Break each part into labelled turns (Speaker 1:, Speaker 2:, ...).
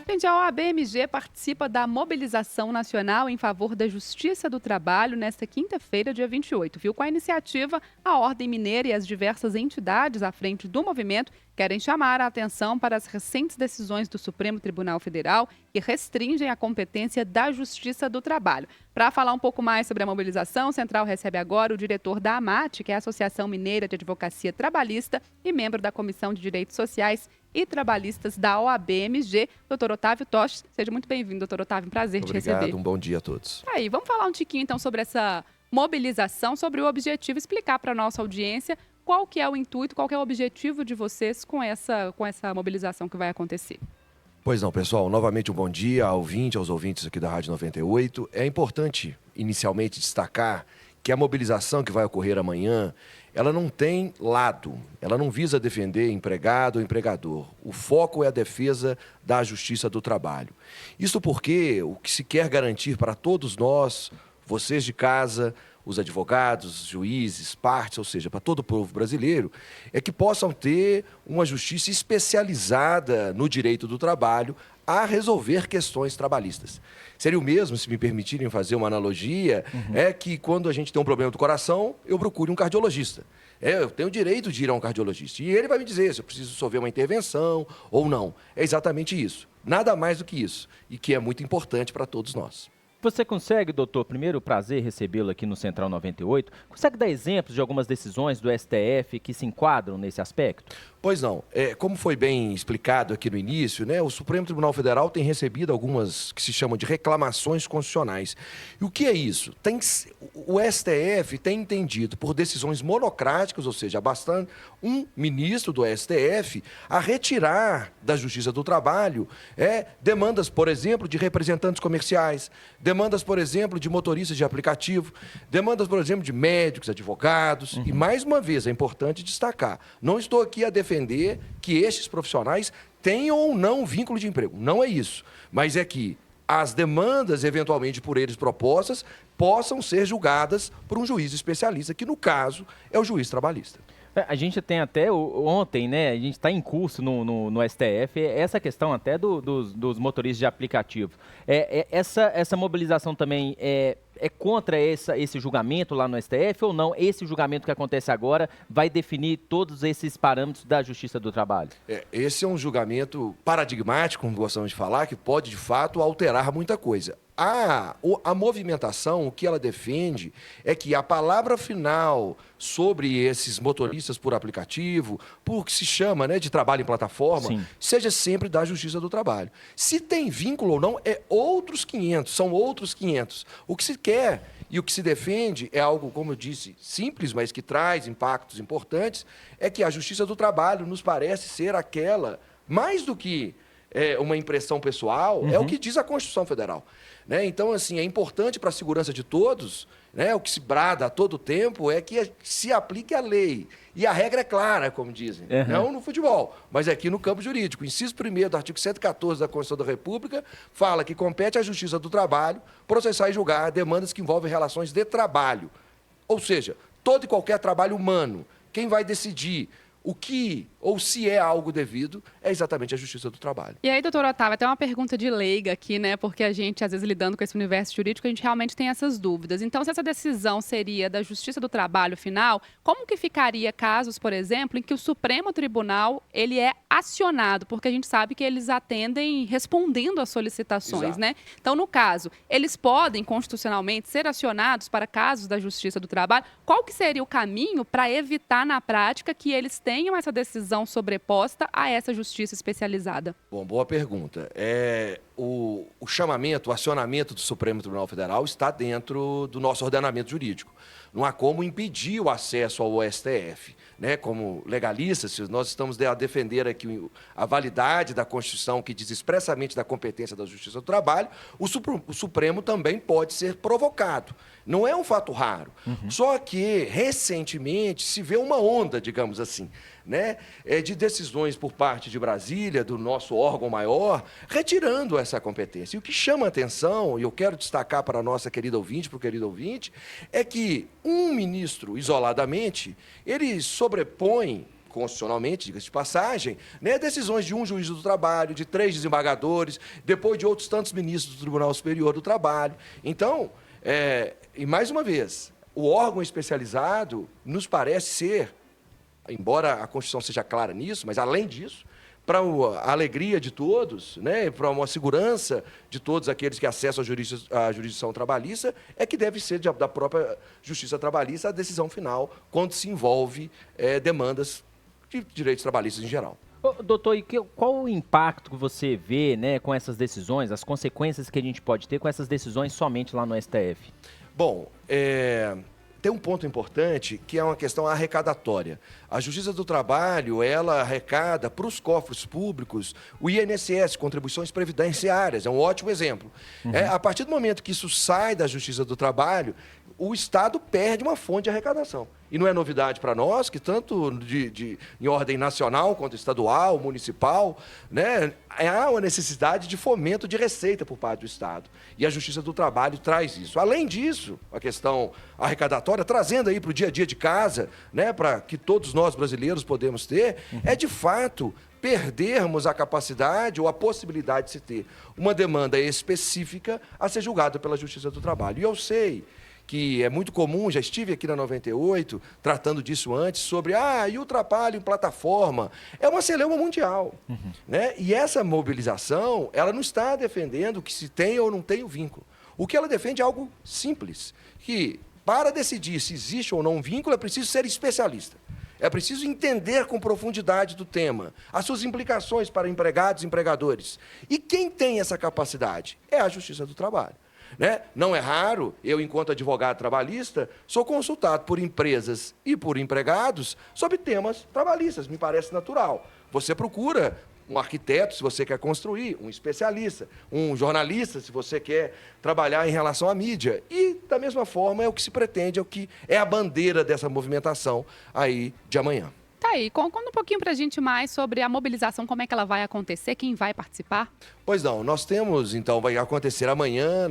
Speaker 1: Gente, a OAB-MG participa da mobilização nacional em favor da Justiça do Trabalho nesta quinta-feira, dia 28, viu? Com a iniciativa, a Ordem Mineira e as diversas entidades à frente do movimento querem chamar a atenção para as recentes decisões do Supremo Tribunal Federal que restringem a competência da Justiça do Trabalho. Para falar um pouco mais sobre a mobilização, o Central recebe agora o diretor da AMAT, que é a Associação Mineira de Advocacia Trabalhista e membro da Comissão de Direitos Sociais e Trabalhistas da OAB-MG, doutor Otávio Toches. Seja muito bem-vindo, doutor Otávio, um prazer te receber.
Speaker 2: Obrigado, um bom dia a todos.
Speaker 1: Aí, vamos falar um tiquinho então sobre essa mobilização, sobre o objetivo, explicar para a nossa audiência qual que é o intuito, qual que é o objetivo de vocês com essa mobilização que vai acontecer.
Speaker 2: Pois não, pessoal, novamente um bom dia aos ouvintes aqui da Rádio 98. É importante, inicialmente, destacar que a mobilização que vai ocorrer amanhã, ela não tem lado, ela não visa defender empregado ou empregador. O foco é a defesa da justiça do trabalho. Isso porque o que se quer garantir para todos nós, vocês de casa, os advogados, juízes, partes, ou seja, para todo o povo brasileiro, é que possam ter uma justiça especializada no direito do trabalho a resolver questões trabalhistas. Seria o mesmo, se me permitirem fazer uma analogia, é que quando a gente tem um problema do coração, eu procure um cardiologista. Eu tenho o direito de ir a um cardiologista. E ele vai me dizer se eu preciso resolver uma intervenção ou não. É exatamente isso. Nada mais do que isso. E que é muito importante para todos nós.
Speaker 3: Você consegue, doutor, primeiro prazer recebê-lo aqui no Central 98, consegue dar exemplos de algumas decisões do STF que se enquadram nesse aspecto?
Speaker 2: Pois não. Como foi bem explicado aqui no início, né, o Supremo Tribunal Federal tem recebido algumas que se chamam de reclamações constitucionais. E o que é isso? O STF tem entendido por decisões monocráticas, ou seja, bastante um ministro do STF a retirar da Justiça do Trabalho demandas, por exemplo, de representantes comerciais, demandas, por exemplo, de motoristas de aplicativo, demandas, por exemplo, de médicos, advogados. E, mais uma vez, é importante destacar, não estou aqui a defender que estes profissionais tenham ou não vínculo de emprego. Não é isso. Mas é que as demandas, eventualmente por eles propostas, possam ser julgadas por um juiz especialista, que, no caso, é o juiz trabalhista.
Speaker 3: A gente tem até ontem, né? A gente está em curso no STF, essa questão até dos motoristas de aplicativo. Essa mobilização também é contra esse julgamento lá no STF ou não? Esse julgamento que acontece agora vai definir todos esses parâmetros da Justiça do Trabalho?
Speaker 2: Esse é um julgamento paradigmático, como gostamos de falar, que pode, de fato, alterar muita coisa. A movimentação, o que ela defende é que a palavra final sobre esses motoristas por aplicativo, por que se chama, né, de trabalho em plataforma,
Speaker 3: Sim,
Speaker 2: seja sempre da Justiça do Trabalho. Se tem vínculo ou não, são outros 500. O que se quer e o que se defende é algo, como eu disse, simples, mas que traz impactos importantes, é que a Justiça do Trabalho nos parece ser aquela, mais do que uma impressão pessoal, é o que diz a Constituição Federal. Né? Então, assim, é importante para a segurança de todos, né? O que se brada a todo tempo é que se aplique a lei. E a regra é clara, como dizem, não no futebol, mas aqui no campo jurídico. Inciso 1º do artigo 114 da Constituição da República fala que compete à Justiça do Trabalho processar e julgar demandas que envolvem relações de trabalho. Ou seja, todo e qualquer trabalho humano. Quem vai decidir o que ou se é algo devido é exatamente a Justiça do Trabalho.
Speaker 1: E aí, doutor Otávio, até uma pergunta de leiga aqui, né? Porque a gente, às vezes, lidando com esse universo jurídico, a gente realmente tem essas dúvidas. Então, se essa decisão seria da Justiça do Trabalho final, como que ficaria casos, por exemplo, em que o Supremo Tribunal ele é acionado? Porque a gente sabe que eles atendem respondendo às solicitações, né? Então, no caso, eles podem, constitucionalmente, ser acionados para casos da Justiça do Trabalho. Qual que seria o caminho para evitar, na prática, que eles tenham essa decisão sobreposta a essa justiça especializada?
Speaker 2: Bom, boa pergunta. O chamamento, o acionamento do Supremo Tribunal Federal está dentro do nosso ordenamento jurídico. Não há como impedir o acesso ao STF. Né? Como legalistas, nós estamos a defender aqui a validade da Constituição, que diz expressamente da competência da Justiça do Trabalho, o Supremo também pode ser provocado. Não é um fato raro. Só que, recentemente, se vê uma onda, digamos assim, né, de decisões por parte de Brasília, do nosso órgão maior, retirando essa competência. E o que chama a atenção, e eu quero destacar para a nossa querida ouvinte, para o querido ouvinte, é que um ministro, isoladamente, ele sobrepõe constitucionalmente, diga-se de passagem, né, decisões de um juiz do trabalho, de 3 desembargadores, depois de outros tantos ministros do Tribunal Superior do Trabalho. Então, e mais uma vez, o órgão especializado nos parece ser, embora a Constituição seja clara nisso, mas além disso, para a alegria de todos, né, para uma segurança de todos aqueles que acessam a jurisdição trabalhista, é que deve ser da própria Justiça Trabalhista a decisão final, quando se envolve demandas de direitos trabalhistas em geral.
Speaker 3: Doutor, e qual o impacto que você vê, né, com essas decisões, as consequências que a gente pode ter com essas decisões somente lá no STF?
Speaker 2: Bom, tem um ponto importante que é uma questão arrecadatória. A Justiça do Trabalho, ela arrecada para os cofres públicos o INSS, contribuições previdenciárias, é um ótimo exemplo. A partir do momento que isso sai da Justiça do Trabalho, o Estado perde uma fonte de arrecadação. E não é novidade para nós que tanto em ordem nacional quanto estadual, municipal, né, há uma necessidade de fomento de receita por parte do Estado. E a Justiça do Trabalho traz isso. Além disso, a questão arrecadatória, trazendo aí para o dia a dia de casa, né, para que todos nós brasileiros podemos ter, é de fato perdermos a capacidade ou a possibilidade de se ter uma demanda específica a ser julgada pela Justiça do Trabalho. E eu sei que é muito comum, já estive aqui na 98, tratando disso antes, sobre, e o trabalho em plataforma. É uma celeuma mundial. Né? E essa mobilização, ela não está defendendo que se tem ou não tem o vínculo. O que ela defende é algo simples, que para decidir se existe ou não um vínculo, é preciso ser especialista. É preciso entender com profundidade do tema, as suas implicações para empregados e empregadores. E quem tem essa capacidade? É a Justiça do Trabalho. Né? Não é raro, eu, enquanto advogado trabalhista, sou consultado por empresas e por empregados sobre temas trabalhistas, me parece natural. Você procura um arquiteto, se você quer construir, um especialista, um jornalista, se você quer trabalhar em relação à mídia. E, da mesma forma, é o que se pretende, é o que é a bandeira dessa movimentação aí de amanhã.
Speaker 1: Tá aí, conta um pouquinho pra gente mais sobre a mobilização, como é que ela vai acontecer, quem vai participar?
Speaker 2: Pois não, nós temos, então, vai acontecer amanhã,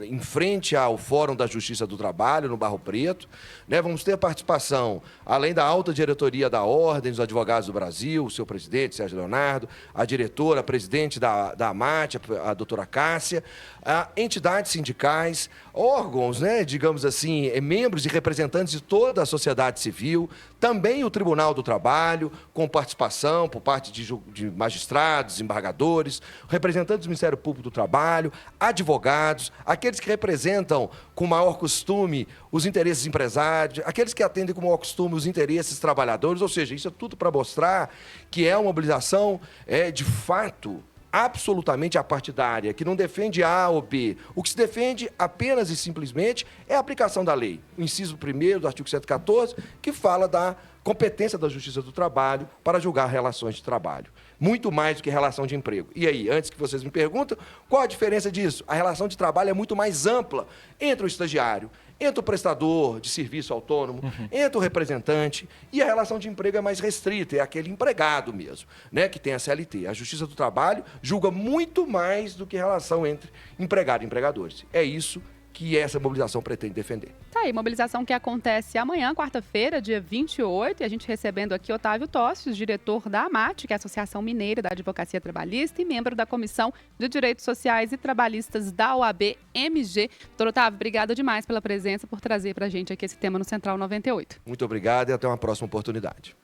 Speaker 2: em frente ao Fórum da Justiça do Trabalho, no Barro Preto, né? Vamos ter participação, além da alta diretoria da Ordem dos Advogados do Brasil, o seu presidente, Sérgio Leonardo, a diretora, a presidente da AMAT, a doutora Cássia, entidades sindicais, órgãos, né, digamos assim, membros e representantes de toda a sociedade civil, também o Tribunal do Trabalho, com participação por parte de magistrados, desembargadores, representantes do Ministério Público do Trabalho, advogados, aqueles que representam com maior costume os interesses empresários, aqueles que atendem com maior costume os interesses trabalhadores, ou seja, isso é tudo para mostrar que é uma mobilização, de fato, absolutamente apartidária, que não defende A ou B. O que se defende apenas e simplesmente é a aplicação da lei. O inciso 1º do artigo 114, que fala da competência da Justiça do Trabalho para julgar relações de trabalho. Muito mais do que relação de emprego. E aí, antes que vocês me perguntem, qual a diferença disso? A relação de trabalho é muito mais ampla entre o estagiário, entre o prestador de serviço autônomo, entre o representante, e a relação de emprego é mais restrita, é aquele empregado mesmo, né, que tem a CLT. A Justiça do Trabalho julga muito mais do que relação entre empregado e empregadores. É isso que essa mobilização pretende defender.
Speaker 1: Tá aí, mobilização que acontece amanhã, quarta-feira, dia 28, e a gente recebendo aqui Otávio Tostes, diretor da AMAT, que é a Associação Mineira da Advocacia Trabalhista, e membro da Comissão de Direitos Sociais e Trabalhistas da OAB-MG. Doutor Otávio, obrigada demais pela presença, por trazer pra gente aqui esse tema no Central 98.
Speaker 2: Muito obrigado e até uma próxima oportunidade.